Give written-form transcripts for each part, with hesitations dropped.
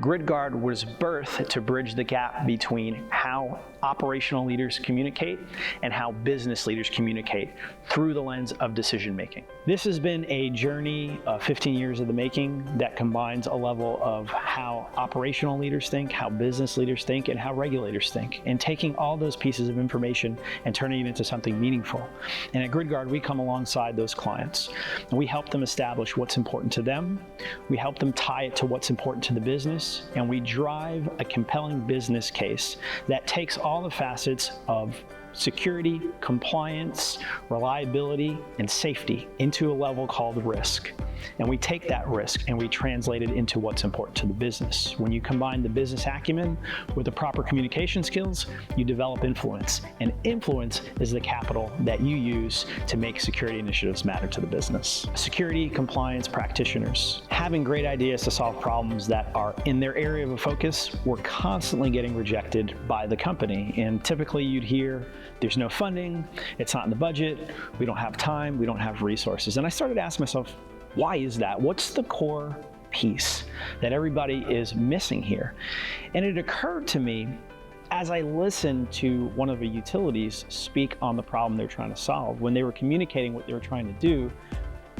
GridGuard was birthed to bridge the gap between how operational leaders communicate and how business leaders communicate through the lens of decision making. This has been a journey of 15 years of the making that combines a level of how operational leaders think, how business leaders think, and how regulators think, and taking all those pieces of information and turning it into something meaningful. And at GridGuard, we come alongside those clients, and we help them establish what's important to them. We help them tie it to what's important to the business, and we drive a compelling business case that takes all the facets of security, compliance, reliability, and safety into a level called risk. And we take that risk and we translate it into what's important to the business. When you combine the business acumen with the proper communication skills, you develop influence. And influence is the capital that you use to make security initiatives matter to the business. Security compliance practitioners, having great ideas to solve problems that are in their area of focus, were constantly getting rejected by the company. And typically you'd hear, there's no funding, it's not in the budget, we don't have time, we don't have resources. And I started asking myself, why is that? What's the core piece that everybody is missing here? And it occurred to me as I listened to one of the utilities speak on the problem they're trying to solve. When they were communicating what they were trying to do,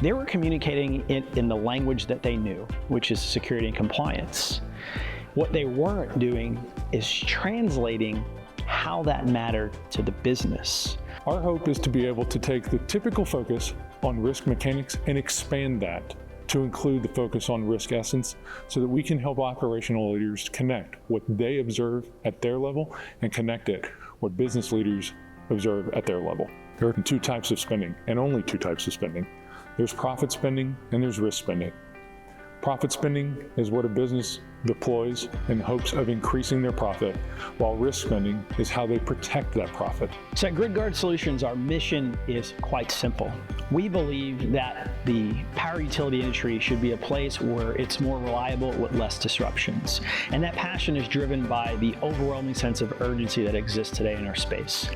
they were communicating it in the language that they knew, which is security and compliance. What they weren't doing is translating how that mattered to the business. Our hope is to be able to take the typical focus on risk mechanics and expand that to include the focus on risk essence so that we can help operational leaders connect what they observe at their level and connect it what business leaders observe at their level. There are two types of spending, and only two types of spending. There's profit spending and there's risk spending. Profit spending is what a business deploys in hopes of increasing their profit, while risk spending is how they protect that profit. So at GridGuard Solutions, our mission is quite simple. We believe that the power utility industry should be a place where it's more reliable with less disruptions. And that passion is driven by the overwhelming sense of urgency that exists today in our space.